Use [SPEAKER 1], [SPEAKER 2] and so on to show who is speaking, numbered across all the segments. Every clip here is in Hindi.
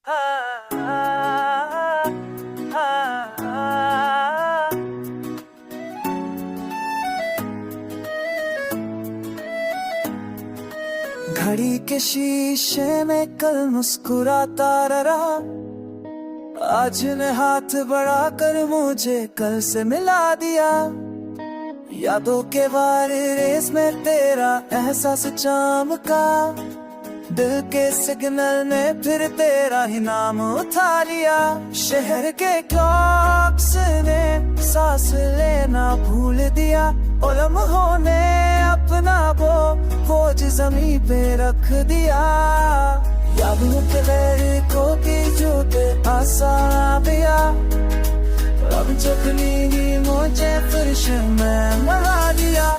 [SPEAKER 1] घड़ी के शीशे में कल मुस्कुराता रहा, आज ने हाथ बढ़ाकर मुझे कल से मिला दिया। यादों के बारे रेस में तेरा एहसास चमका, दिल के सिग्नल ने फिर तेरा ही नाम उठा लिया। शहर के क्लॉक्स ने सांस लेना भूल दिया, और लम्हों ने अपना वो बोझ जमीन पे रख दिया। यादों के लहरों की जोते आसान दिया, अब चकनी मुझे फिर से मैं मरा दिया।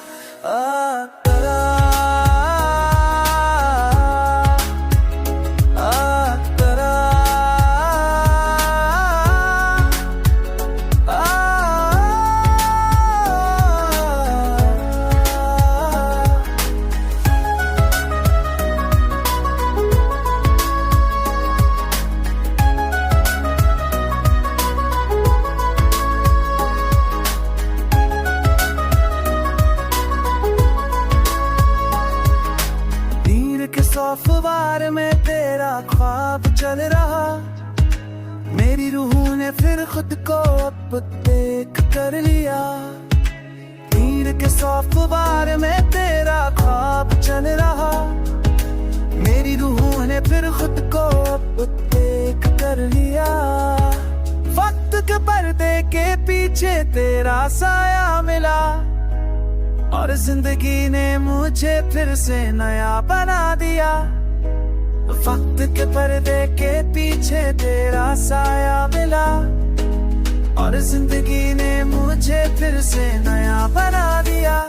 [SPEAKER 1] सफवार में तेरा ख्वाब चल रहा, मेरी रूह ने फिर खुद को अब देख कर लिया। तीर के सफवार में तेरा ख्वाब चल रहा, मेरी रूह ने फिर खुद को अब देख कर लिया। वक्त के पर्दे के पीछे तेरा साया मिला, और जिंदगी ने मुझे फिर से नया बना दिया। वक्त के पर्दे के पीछे तेरा साया मिला, और जिंदगी ने मुझे फिर से नया बना दिया।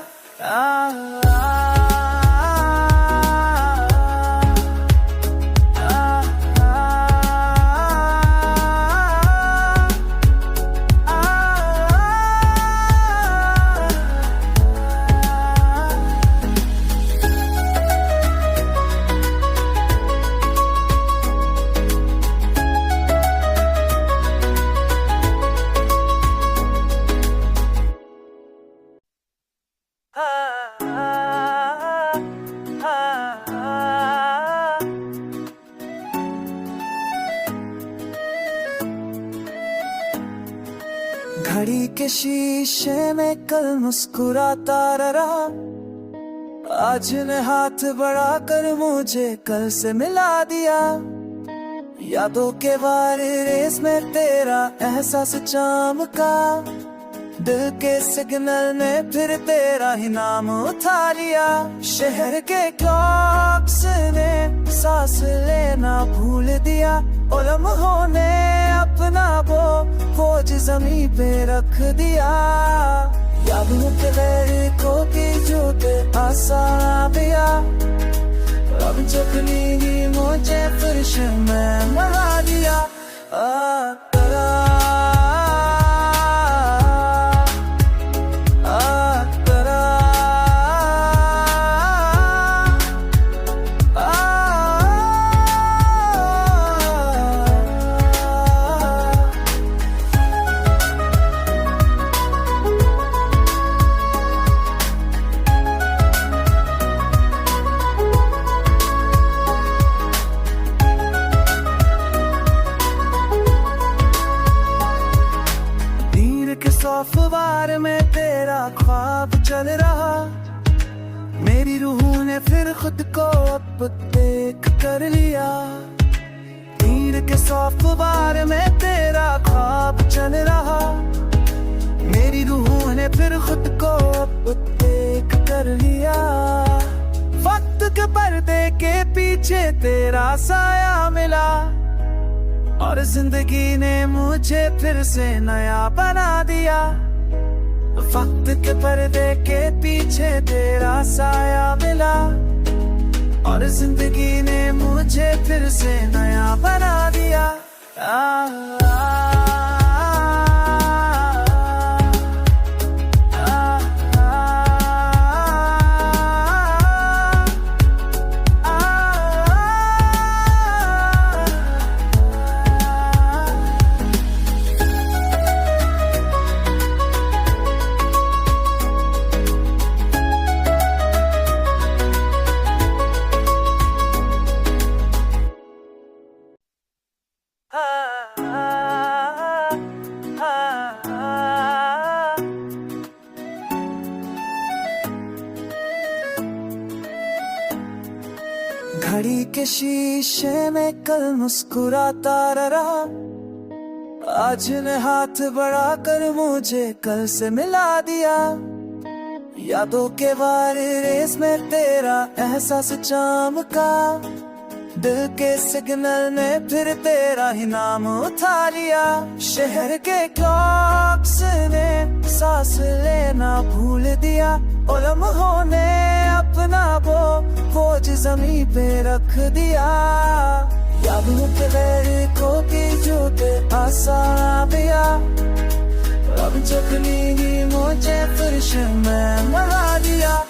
[SPEAKER 1] घड़ी के शीशे में कल मुस्कुराता रहा, आज ने हाथ बढ़ाकर मुझे कल से मिला दिया। यादों के बारे रेस में तेरा एहसास चमका, दिल के सिग्नल ने फिर तेरा ही नाम उठा लिया। शहर के क्लॉक्स ने सांस लेना भूल दिया, और लम्हों ने अपना वो बोझ जमीन पे रख दिया। यादों के लहरों की जोते आसान दिया, अब चकनी मुझे फिर से मैं मरा दिया। सफवार में तेरा ख्वाब चल रहा, मेरी रूह ने फिर खुद को अब देख कर लिया। तीर के सफवार में तेरा ख्वाब चल रहा, मेरी रूह ने फिर खुद को अब देख कर लिया। वक्त के पर्दे के पीछे तेरा साया मिला, और जिंदगी ने मुझे फिर से नया बना दिया। वक्त के पर्दे के पीछे तेरा साया मिला, और जिंदगी ने मुझे फिर से नया बना दिया। घड़ी के शीशे में कल मुस्कुराता रहा, आज ने हाथ बढ़ाकर मुझे कल से मिला दिया। यादों के रेस में तेरा एहसास चमका, दिल के सिग्नल ने फिर तेरा ही नाम उठा लिया। शहर के क्लॉक्स ने सांस लेना भूल दिया, और लम्हों ने अपना वो बोझ जमीन पे रख दिया। यादों के को की जोते आसान पिया, अब चकनी मुझे फिर से मैं मरा दिया।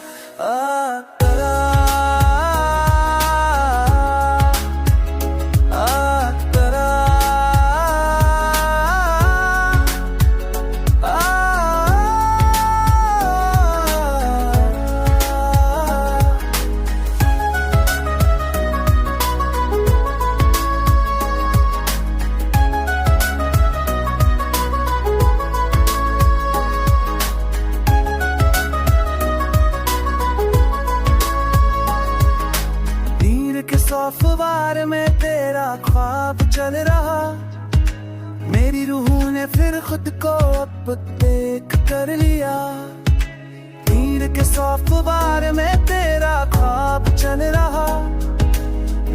[SPEAKER 1] अखबार में तेरा ख्वाब चल रहा, मेरी रूह ने फिर खुद को अब देख कर लिया। नीर के अखबार में तेरा ख्वाब चल रहा,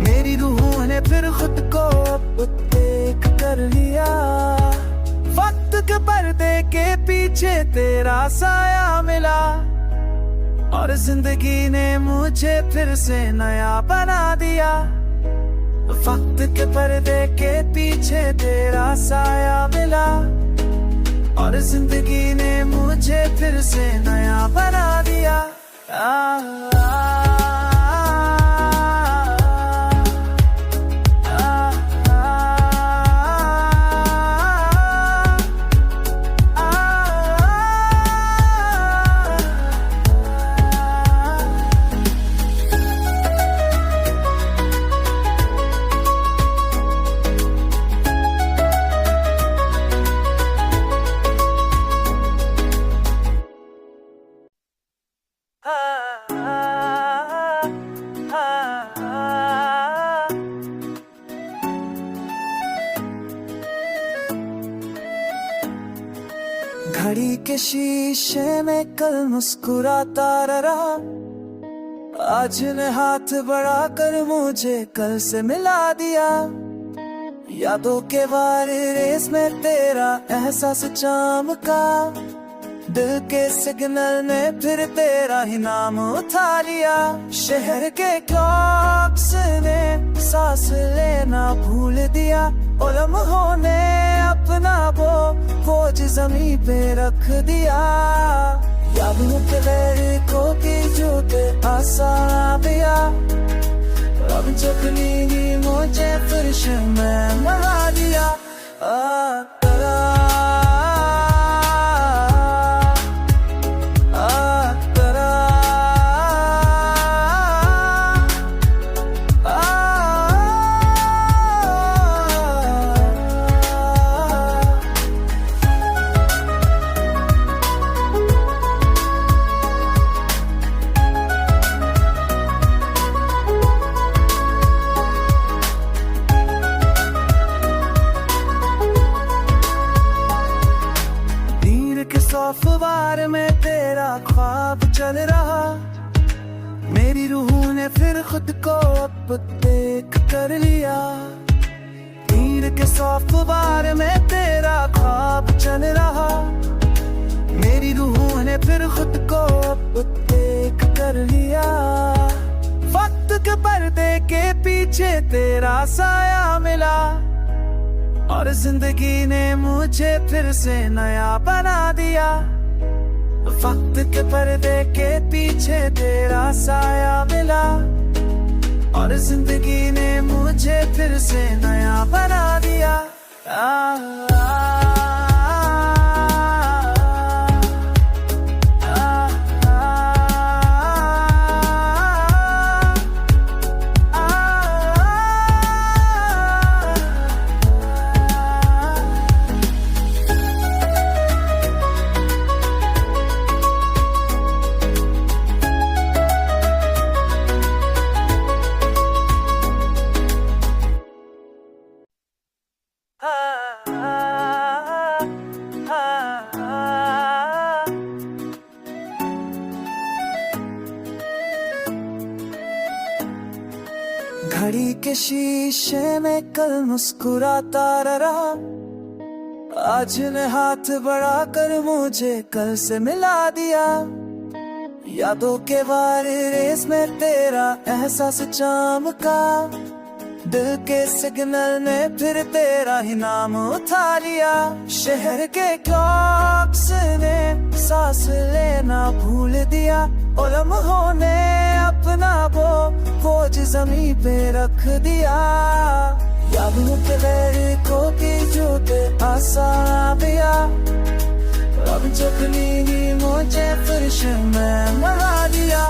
[SPEAKER 1] मेरी रूह ने फिर खुद को अब देख कर लिया। वक्त के पर्दे के पीछे तेरा साया मिला, और जिंदगी ने मुझे फिर से नया बना दिया। वक्त के पर्दे के पीछे तेरा साया मिला, और जिंदगी ने मुझे फिर से नया बना दिया। घड़ी के शीशे में कल मुस्कुराता रहा, आज ने हाथ बढ़ाकर मुझे कल से मिला दिया। यादों के रेस में तेरा एहसास चमका, दिल के सिग्नल ने फिर तेरा ही नाम उठा लिया। शहर के क्लॉक्स ने सांस लेना भूल दिया, और लम्हों ने अपना वो बोझ जमीन पे रख दिया। यादों के को की जोते आसान पिया, अब चकनी मुझे फिर से मैं मरा दिया। अखबार में तेरा ख्वाब चल रहा, मेरी रूह ने फिर खुद को अब देख कर लिया। नीर के अखबार में तेरा ख्वाब चल रहा, मेरी रूह ने फिर खुद को अब देख कर लिया। वक्त के पर्दे के पीछे तेरा साया मिला, और जिंदगी ने मुझे फिर से नया बना दिया। वक्त के पर्दे के पीछे तेरा साया मिला, और जिंदगी ने मुझे फिर से नया बना दिया। घड़ी के शीशे में कल मुस्कुराता रहा, आज ने हाथ बढ़ाकर मुझे कल से मिला दिया। यादों के बारे रेस में तेरा एहसास चमका, दिल के सिग्नल ने फिर तेरा ही नाम उठा लिया। शहर के क्लॉक्स ने सांस लेना भूल दिया, और लम्हों ने अपना वो बोझ जमीन पे रख दिया। यादों के लहरों की जोते आसान पिया, अब चकनी ही मुझे फिर से मैं मरा दिया।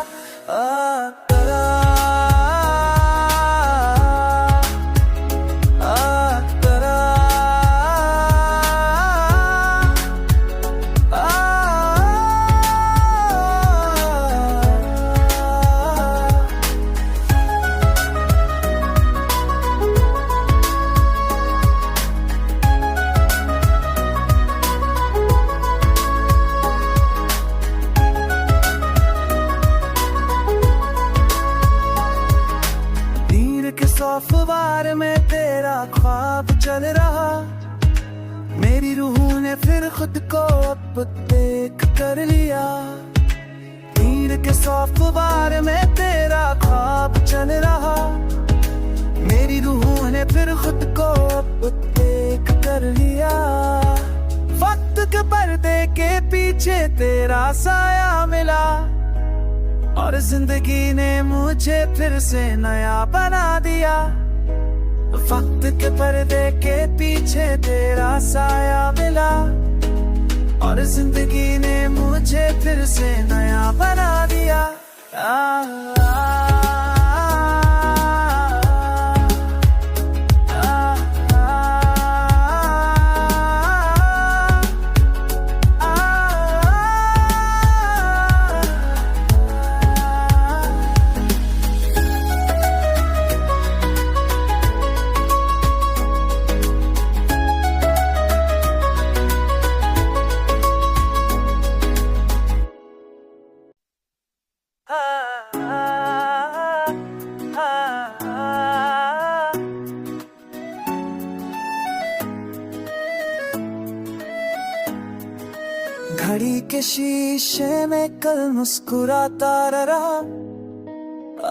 [SPEAKER 1] सौफवार में तेरा ख्वाब चल रहा, मेरी रूह ने फिर खुद को अब देख कर लिया। नीर के सौफवार में तेरा ख्वाब चल रहा, मेरी रूह ने फिर खुद को अब देख कर लिया। वक्त के पर्दे के पीछे तेरा साया मिला, और जिंदगी ने मुझे फिर से नया बना दिया। वक्त के पर्दे के पीछे तेरा साया मिला, और जिंदगी ने मुझे फिर से नया बना दिया। घड़ी के शीशे में कल मुस्कुराता रहा,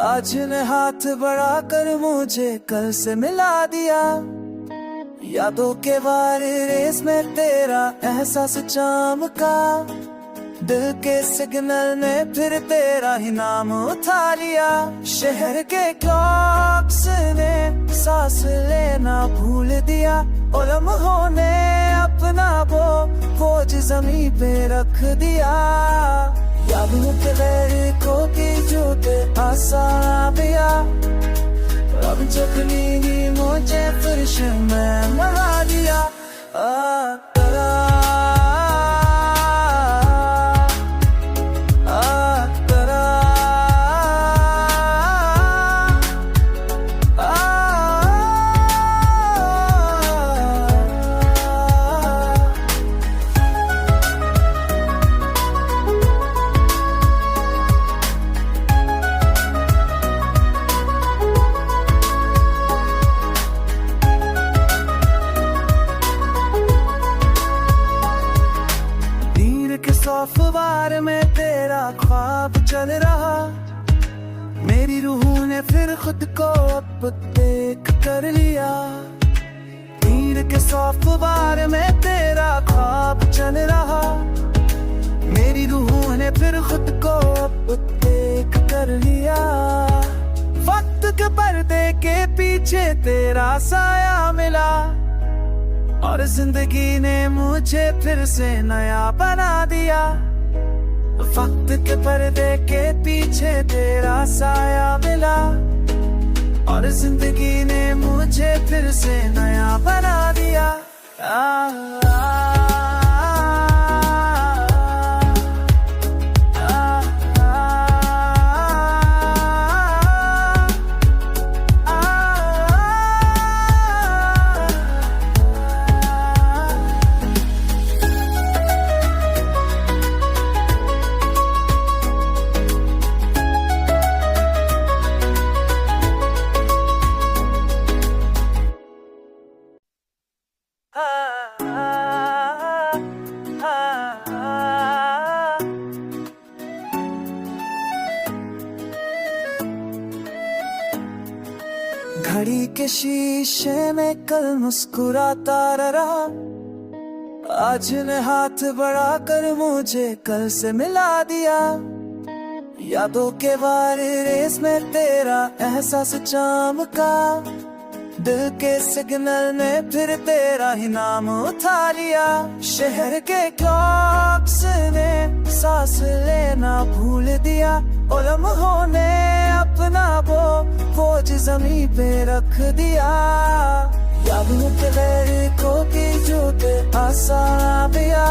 [SPEAKER 1] आज ने हाथ बढ़ाकर मुझे कल से मिला दिया। यादों के बारे रेस में तेरा एहसास चमका, दिल के सिग्नल ने फिर तेरा ही नाम उठा लिया। शहर के क्लॉक्स ने सांस लेना भूल दिया, और लम्हों ने अपना वो बोझ जमीन पे रख दिया। यादों के लहरों की जोते आसान पिया, अब चकनी ही मुझे फिर से मैं मरा दिया। सौफवार में तेरा ख्वाब चल रहा, मेरी रूह ने फिर खुद को अब देख कर लिया। नीर के सौफवार में तेरा ख्वाब चल रहा, मेरी रूह ने फिर खुद को अब देख कर लिया। वक्त के पर्दे के पीछे तेरा साया मिला, और जिंदगी ने मुझे फिर से नया बना दिया। वक्त के पर्दे के पीछे तेरा साया मिला, और जिंदगी ने मुझे फिर से नया बना दिया। घड़ी के शीशे में कल मुस्कुराता रहा, आज ने हाथ बढ़ा कर मुझे कल से मिला दिया। यादों के रेस में तेरा एहसास चमका, दिल के सिग्नल ने फिर तेरा ही नाम उठा लिया। शहर के क्लॉक्स ने सांस लेना भूल दिया, और लम्हों ने अपना वो बोझ जमीन पे रख दिया। यादों के लहरों की जोते आसान दिया,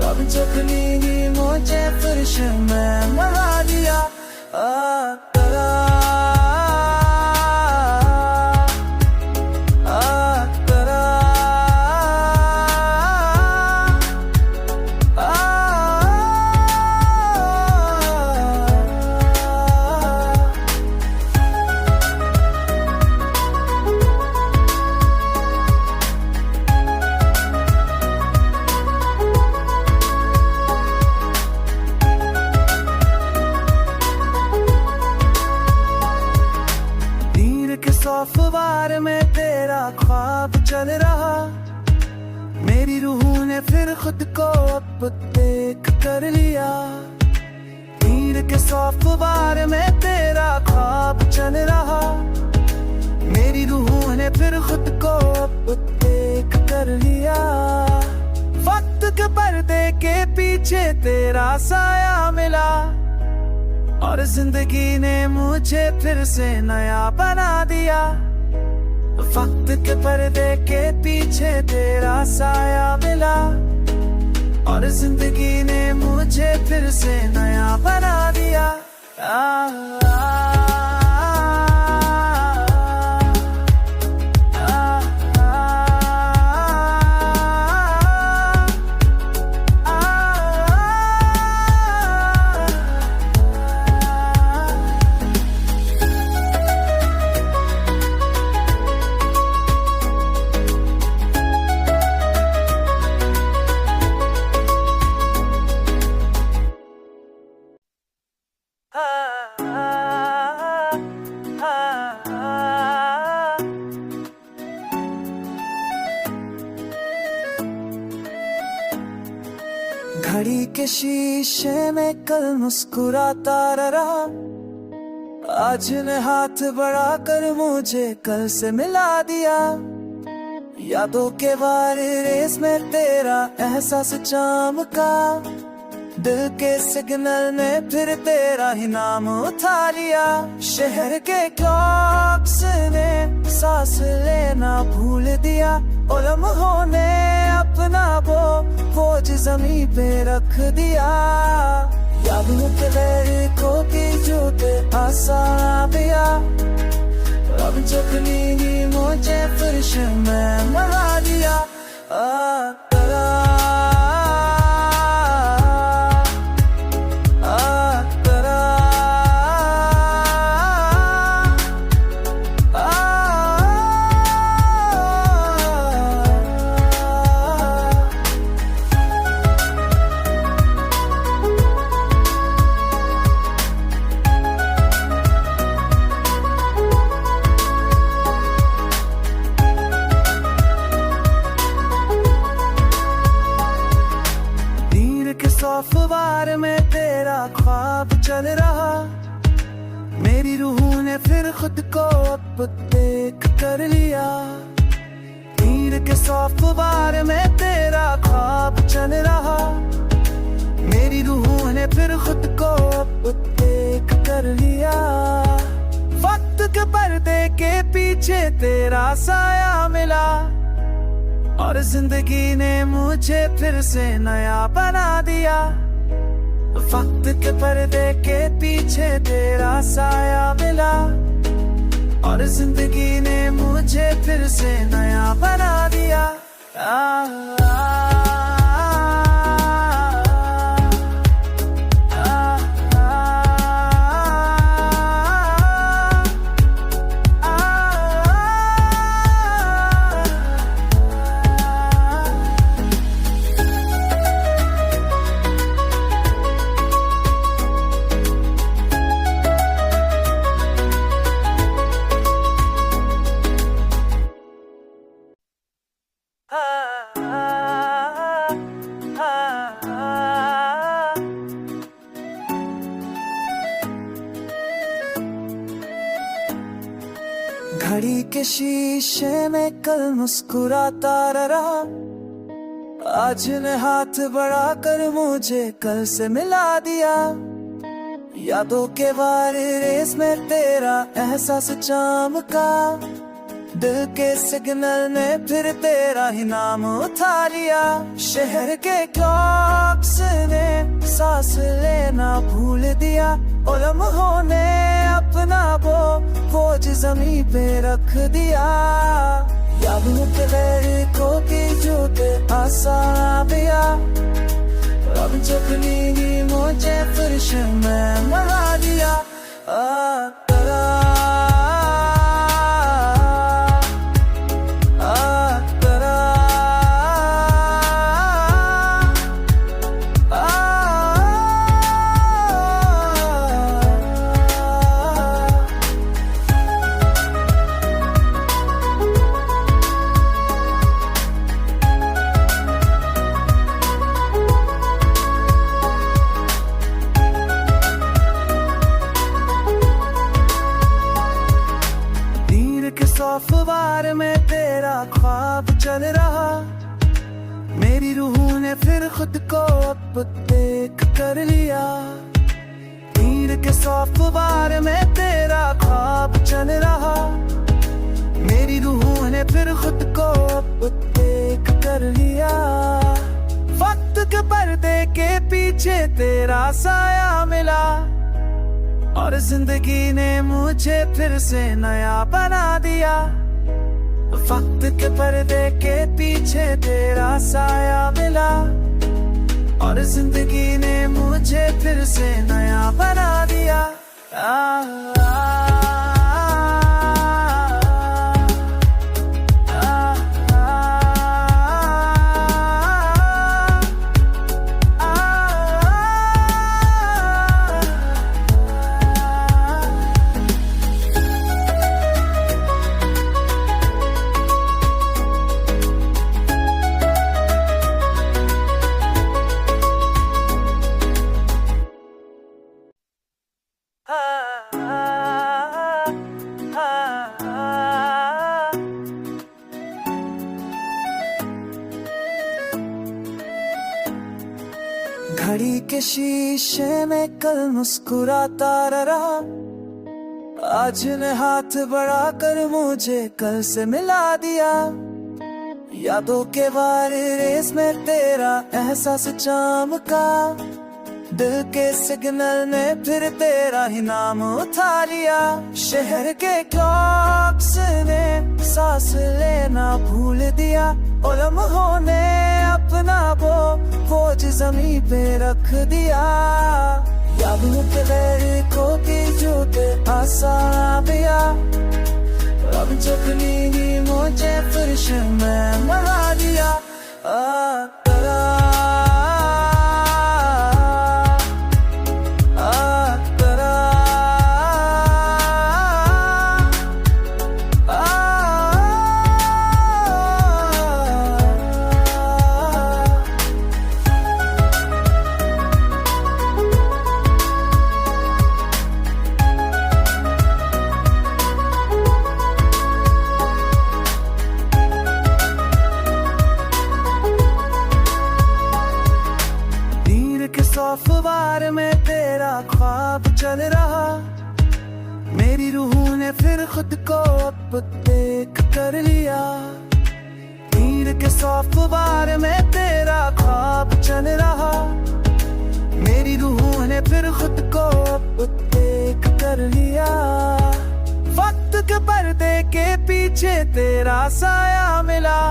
[SPEAKER 1] अब चकनी ही मुझे फिर से मैं मरा दिया। सफवार में तेरा ख्वाब चल रहा, मेरी रूह ने फिर खुद को अब देख कर लिया। नीर के सफवार में तेरा ख्वाब चल रहा, मेरी रूह ने फिर खुद को अब देख कर लिया। वक्त के पर्दे के पीछे तेरा साया मिला, और जिंदगी ने मुझे फिर से नया बना दिया। वक्त के पर्दे के पीछे तेरा साया मिला, और जिंदगी ने मुझे फिर से नया बना दिया। घड़ी के शीशे में कल मुस्कुराता रहा, आज ने हाथ बढ़ा कर मुझे कल से मिला दिया। यादों के रेस में तेरा एहसास चमका, दिल के सिग्नल ने फिर तेरा ही नाम उठा लिया। शहर के क्लॉक्स ने सांस लेना भूल दिया, और लम्हों ने अपना वो बोझ जमीन पे रख दिया। यादों के लहरों की जोते आसान दिया, अब चकनी ही मुझे फिर से मैं मरा दिया। सफवार में तेरा ख्वाब चल रहा, मेरी रूह ने फिर खुद को अब देख कर लिया। नीर के सफवार में तेरा ख्वाब चल रहा, मेरी रूह ने फिर खुद को अब देख कर लिया। वक्त के पर्दे के पीछे तेरा साया मिला, और जिंदगी ने मुझे फिर से नया बना दिया। वक्त के पर्दे के पीछे तेरा साया मिला, और जिंदगी ने मुझे फिर से नया बना दिया। के शीशे में कल मुस्कुराता रहा, आज ने हाथ बढ़ाकर मुझे कल से मिला दिया। यादों के बारे रेस में तेरा एहसास चमका, दिल के सिग्नल ने फिर तेरा ही नाम उठा लिया। शहर के क्लॉक्स ने सांस लेना भूल दिया, और लम्हों ने अपना बोझ जमीन पे रख दिया। यादों के लड़कों की जूते आसान पिया, अब जब नींगी मुझे फिर से मैं मरा दिया। फवार में तेरा ख्वाब चल रहा, मेरी रूह ने फिर खुद को अब देख कर लिया। नीर के फवार में तेरा ख्वाब चल रहा, मेरी रूह ने फिर खुद को अब देख कर लिया। वक्त के पर्दे के पीछे तेरा साया मिला, और जिंदगी ने मुझे फिर से नया बना दिया। वक्त के पर्दे के पीछे तेरा साया मिला, और जिंदगी ने मुझे फिर से नया बना दिया। घड़ी के शीशे में कल मुस्कुराता रहा, आज ने हाथ बढ़ाकर मुझे कल से मिला दिया। यादों के बारे रेस में तेरा एहसास चमका, दिल के सिग्नल ने फिर तेरा ही नाम उठा लिया। शहर के क्लॉक्स ने सांस लेना भूल दिया, और लम्हों ने अपना बोझ जमीन पे रख दिया। यादों के लड़कों की जूते आसान पिया, अब जब नींगी मुझे फिर से मैं मरा दिया। फवार में तेरा ख्वाब चल रहा, मेरी रूह ने फिर खुद को अब देख कर लिया। नीर के फवार में तेरा ख्वाब चल रहा, मेरी रूह ने फिर खुद को अब देख कर लिया। वक्त के पर्दे के पीछे तेरा साया मिला,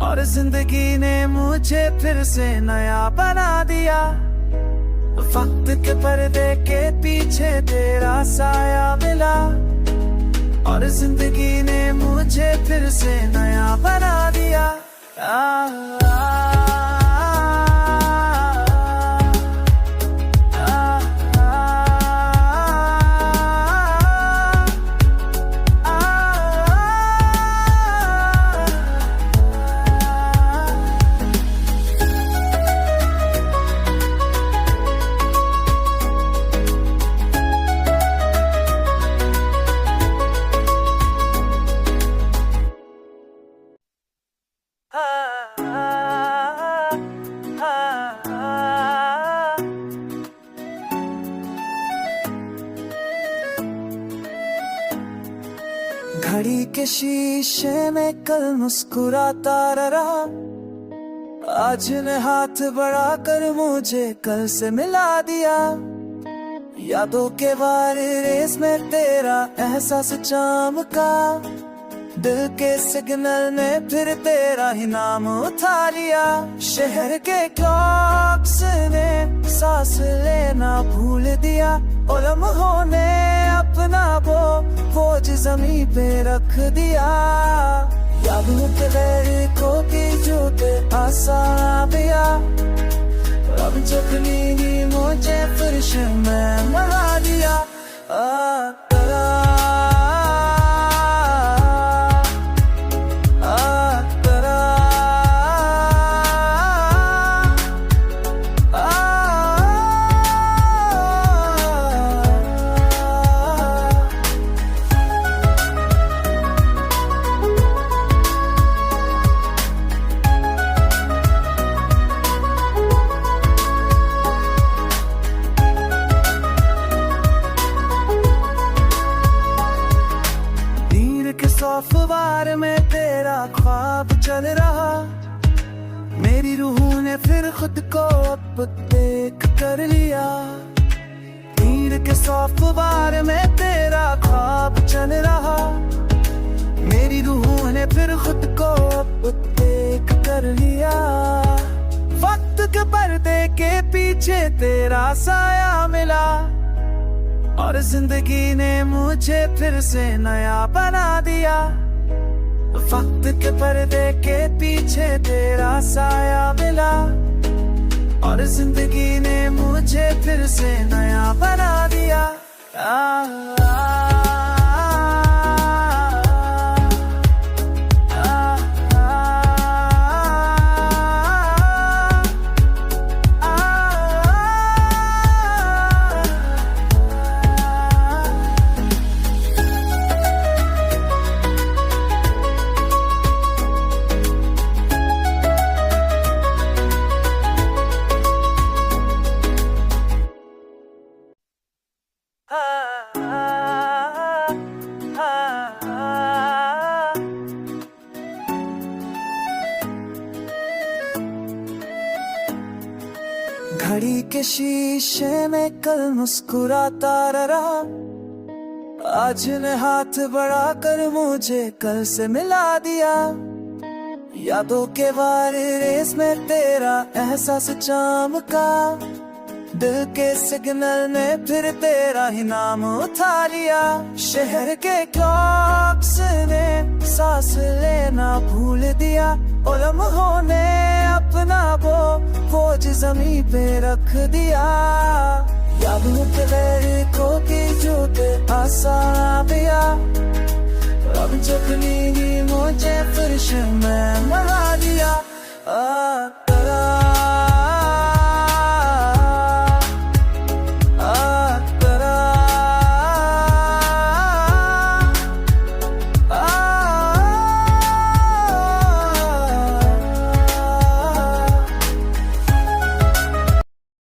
[SPEAKER 1] और जिंदगी ने मुझे फिर से नया बना दिया। वक्त के पर्दे के पीछे तेरा साया मिला, और जिंदगी ने मुझे फिर से नया बना दिया। के शीशे में कल मुस्कुराता रहा, आज ने हाथ बढ़ा कर मुझे कल से मिला दिया। यादों के रेस में तेरा एहसास चमका, दिल के सिग्नल ने फिर तेरा ही नाम उठा लिया। शहर के क्लॉक्स ने सांस लेना भूल दिया, और लम्हों ने अपना बोझ जमीन पे रख दिया। यादों के को की जूते आसान दिया, अब जखनी मुझे फिर से मैं मरा दिया। सफवार में तेरा ख्वाब चल रहा, मेरी रूह ने फिर खुद को अब देख कर लिया। नीर के सफवार में तेरा ख्वाब चल रहा, मेरी रूह ने फिर खुद को अब देख कर लिया। वक्त के पर्दे के पीछे तेरा साया मिला, और जिंदगी ने मुझे फिर से नया बना दिया। वक्त के पर्दे के पीछे तेरा साया मिला, और जिंदगी ने मुझे फिर से नया बना दिया। घड़ी के शीशे में कल मुस्कुराता रहा, आज ने हाथ बढ़ा कर मुझे कल से मिला दिया। यादों के रेस में तेरा एहसास चमका, दिल के सिग्नल ने फिर तेरा ही नाम उठा लिया। शहर के क्लॉक्स ने सांस लेना भूल दिया, और लम्हों ने अपना बोझ जमीन पे रख दिया। यादों के को की जूते आसान दिया, अब जखनी मुझे फिर से मैं